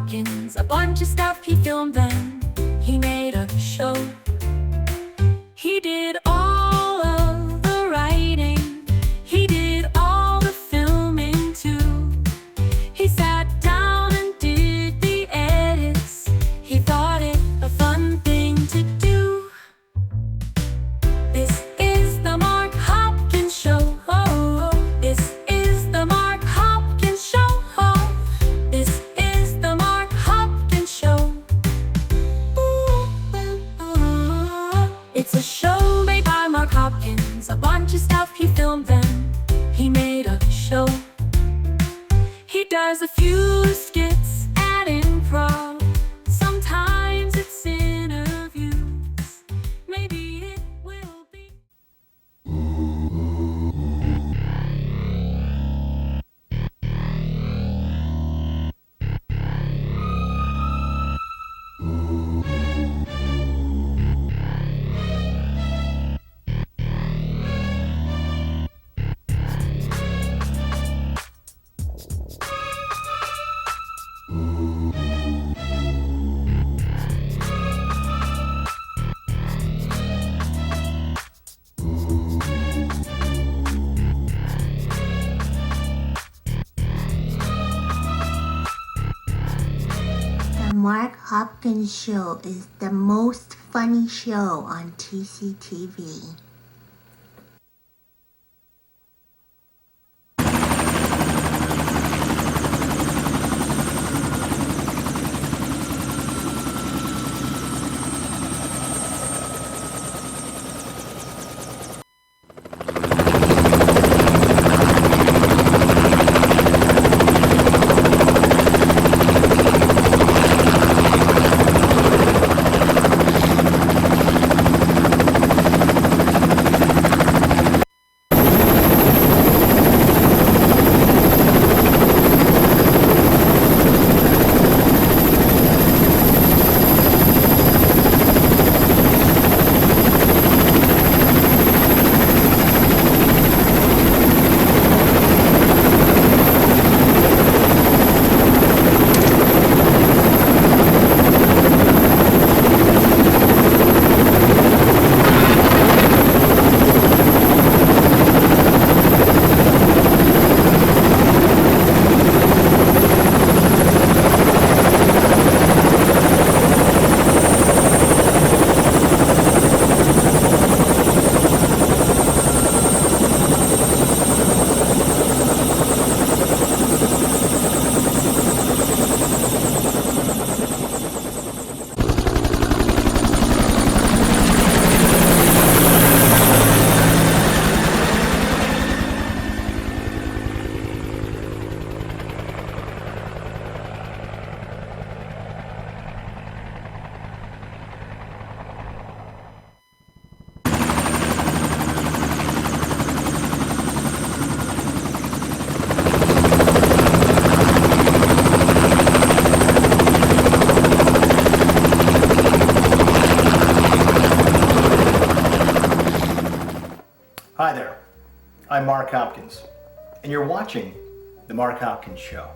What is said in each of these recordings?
Hopkins, a bunch of stuff he filmed then. He made a show. He did all of the writing. He did all the filming too. He sat down and did the edits. He thought it a fun thing to do. This is the Mark Hopkins Show. Oh, this is the Mark Hopkins Show. Oh, this is the Mark Hopkins Show. It's a show made by Mark Hopkins, a bunch of stuff he filmed then. He made a show. He does a few skits and improv. Sometimes it's interviews. Maybe it will be. The Mark Hopkins Show is the most funny show on tctv. Hi there, I'm Mark Hopkins, and you're watching The Mark Hopkins Show.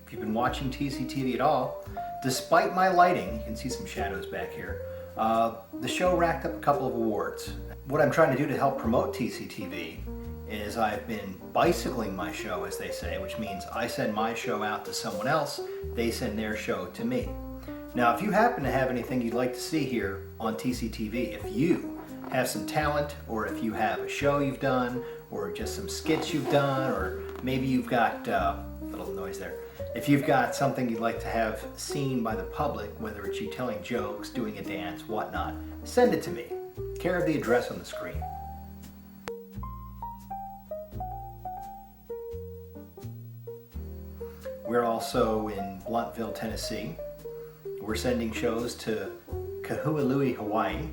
If you've been watching TCTV at all, despite my lighting, you can see some shadows back here, the show racked up a couple of awards. What I'm trying to do to help promote TCTV is I've been bicycling my show, as they say, which means I send my show out to someone else, they send their show to me. Now, if you happen to have anything you'd like to see here on TCTV, if you have some talent, or if you have a show you've done, or just some skits you've done, or maybe you've got a little noise there. If you've got something you'd like to have seen by the public, whether it's you telling jokes, doing a dance, whatnot, send it to me. Care of the address on the screen. We're also in Blunttville, Tennessee. We're sending shows to Kahului, Hawaii.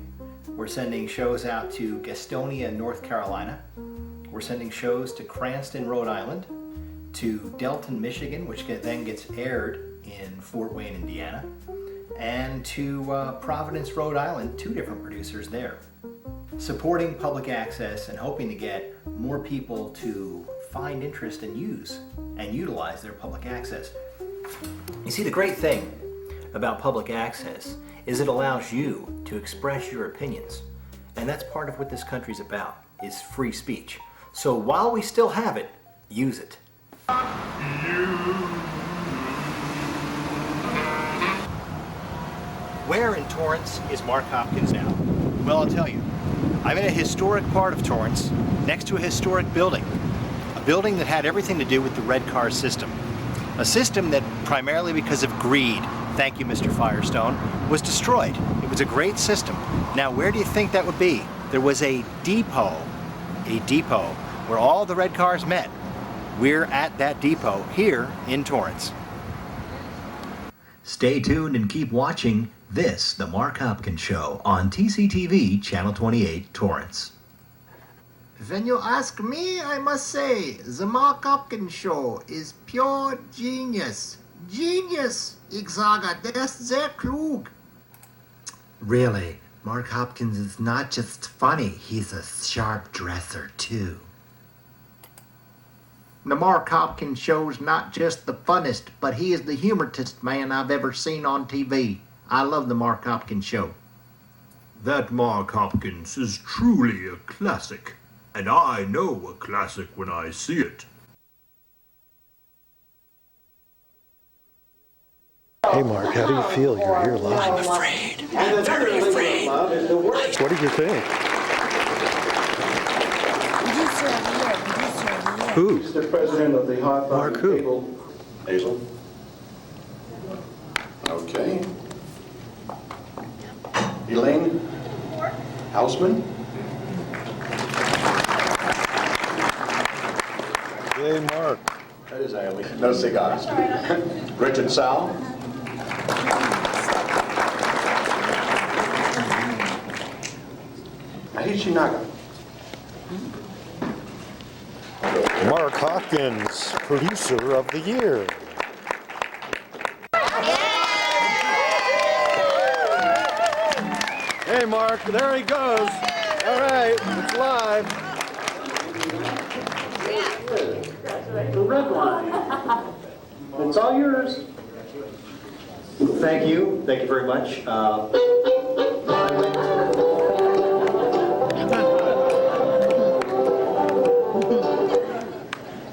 We're sending shows out to Gastonia, North Carolina. We're sending shows to Cranston, Rhode Island, to Delton, Michigan, which then gets aired in Fort Wayne, Indiana, and to Providence, Rhode Island, 2 different producers there. Supporting public access and hoping to get more people to find interest and use and utilize their public access. You see, the great thing about public access is it allows you to express your opinions. And that's part of what this country's about, is free speech. So while we still have it, use it. Where in Torrance is Mark Hopkins now? Well, I'll tell you. I'm in a historic part of Torrance, next to a historic building. A building that had everything to do with the red car system. A system that, primarily because of greed, thank you, Mr. Firestone, was destroyed. It was a great system. Now, where do you think that would be? There was a depot where all the red cars met. We're at that depot here in Torrance. Stay tuned and keep watching this, The Mark Hopkins Show, on tctv, Channel 28, Torrance. When you ask me, I must say, the Mark Hopkins Show is pure genius. Genius! Ich sage, der ist sehr klug. Really, Mark Hopkins is not just funny, he's a sharp dresser, too. The Mark Hopkins Show's not just the funnest, but he is the humoristest man I've ever seen on TV. I love the Mark Hopkins Show. That Mark Hopkins is truly a classic, and I know a classic when I see it. Hey Mark, how do you feel? You're here live. I'm afraid. I'm very afraid. What do you think? Who? He's the president of the Hard Mark Rock who? Cable. Hazel. Okay. Elaine Houseman. Hey Mark. That is Eileen. No cigars. Richard Sal. Mahishi Naga. Mark Hopkins, producer of the year. Hey Mark, there he goes. All right, it's live. The red line. It's all yours. Thank you. Thank you very much.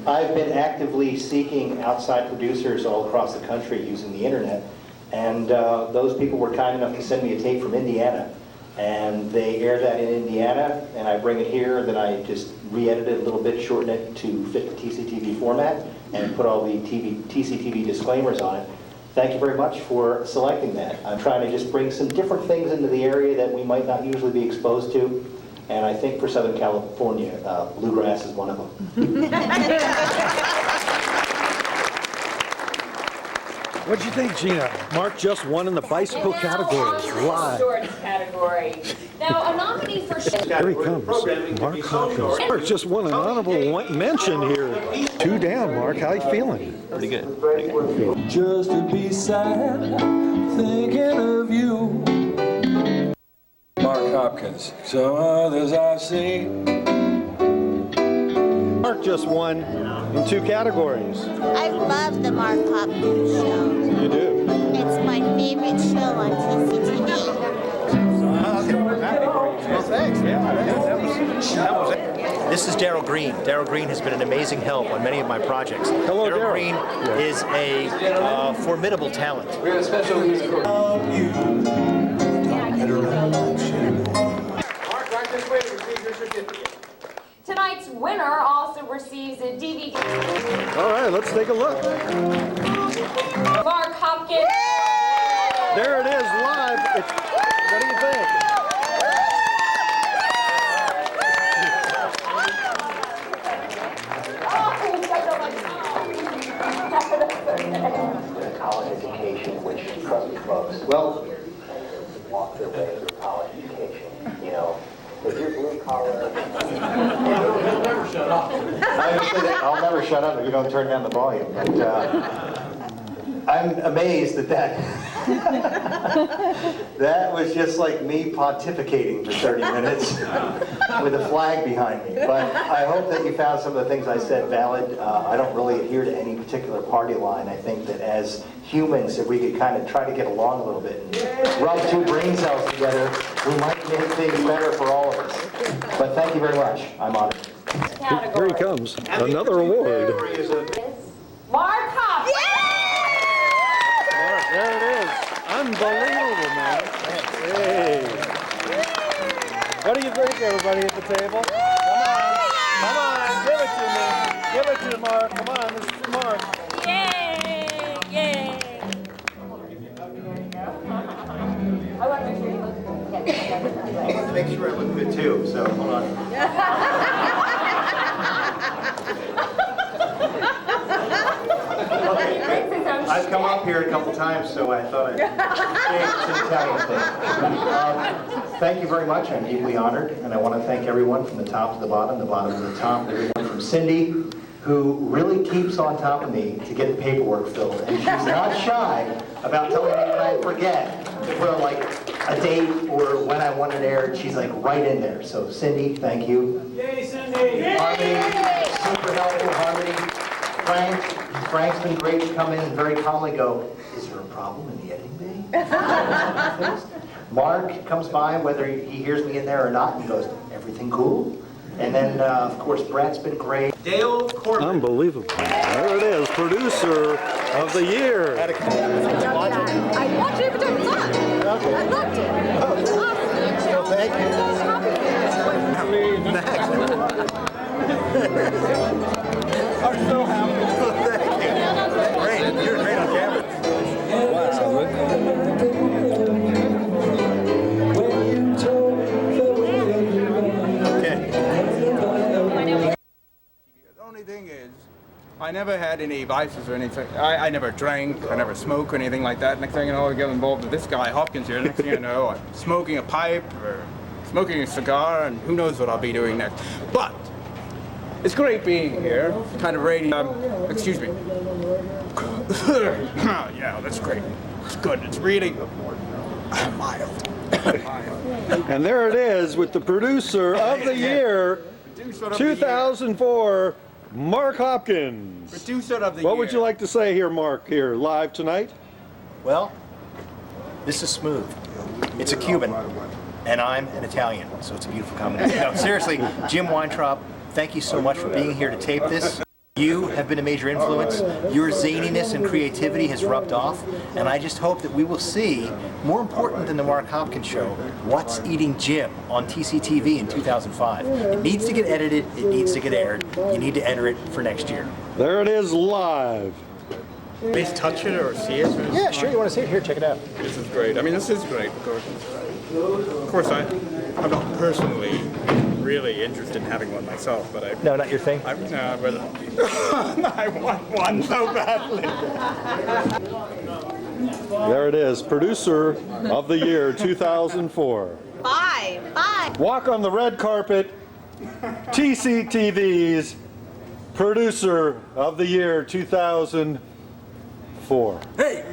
I've been actively seeking outside producers all across the country using the internet, and those people were kind enough to send me a tape from Indiana, and they air that in Indiana, and I bring it here, and then I just re-edit it a little bit, shorten it to fit the TCTV format, and put all the TCTV disclaimers on it. Thank you very much for selecting that. I'm trying to just bring some different things into the area that we might not usually be exposed to. And I think for Southern California, bluegrass is one of them. What'd you think, Gina? Mark just won in the bicycle category. Live. Storage category. Now, a nominee for Here he comes. Mark Hopkins. Mark just won an honorable mention here. 2 down, Mark. How you feeling? Pretty good. Just to be sad, thinking of you. Mark Hopkins. Some others I've seen. Mark just won in 2 categories. I love the Mark Hopkins Show. You do? It's my favorite show on TCTV. Well, thanks. That was it. This is Daryl Green. Daryl Green has been an amazing help on many of my projects. Hello, Daryl Daryl. Green is a formidable talent. We have a special music for you. Mark, right this way to receive your certificate. tonight's winner also receives a DVD. All right, let's take a look. Mark Hopkins. There it is, live. What do you think? College education, which trust folks. Well, walk their way through college education. You know, if you're blue collar. You'll never shut up. I'll never shut up if you don't turn down the volume. But I'm amazed that that was just like me pontificating for 30 minutes with a flag behind me. But I hope that you found some of the things I said valid. I don't really adhere to any particular party line. I think that as humans, if we could kind of try to get along a little bit and rub two brain cells together, we might make things better for all of us. But thank you very much. I'm honored. Here he comes. Another award. Mark Hopkins. There it is. Unbelievable, man. Hey. What do you think, everybody at the table? Come on, give it to me. Give it to Mark. Come on, this is for Mark. Yay! Yay! I want to make sure you look good. I want to make sure I look good too, so hold on. I've come up here a couple times, so I thought I'd it's an Italian thing. Thank you very much. I'm deeply honored, and I want to thank everyone from the top to the bottom to the top, everyone from Cindy, who really keeps on top of me to get the paperwork filled, and she's not shy about telling me when I forget for like a date or when I want it aired. She's like right in there. So Cindy, thank you. Yay, Cindy! Harmony, super helpful. Harmony. Frank's been great to come in and very calmly go, is there a problem in the editing bay? Mark comes by, whether he hears me in there or not, and he goes, everything cool? And then, of course, Brett's been great. Dale Corbin. Unbelievable. There it is, producer of the year. I watched it every time it's on. Okay. I loved it. Oh, It was awesome. well, thank you. I'm so happy. Thank you. Great. You're great on camera. Okay. The only thing is, I never had any vices or anything. I never drank, I never smoked or anything like that. Next thing you know, I get involved with this guy, Hopkins here. Next thing you know, I'm smoking a pipe or smoking a cigar, and who knows what I'll be doing next. But it's great being here. Kind of radio. Excuse me. Yeah, that's great. It's good. It's really mild. And there it is with the producer of the year, 2004, Mark Hopkins. Producer of the year. What would you like to say here, Mark, here live tonight? Well, this is smooth. It's a Cuban, and I'm an Italian, so it's a beautiful combination. No, seriously, Jim Weintraub, thank you so much for being here to tape this. You have been a major influence. Your zaniness and creativity has rubbed off, and I just hope that we will see, more important than the Mark Hopkins Show, What's Eating Jim on tctv in 2005. It needs to get edited, it needs to get aired. You need to enter it for next year. There it is live. Please touch it or see it? Yeah, sure, you want to see it? Here, check it out. This is great. I mean, this is great. Of course, I'm not personally really interested in having one myself, but No, not your thing? but I want one so badly. There it is, producer of the year, 2004. Bye. Walk on the red carpet, TCTV's producer of the year, 2004. Hey,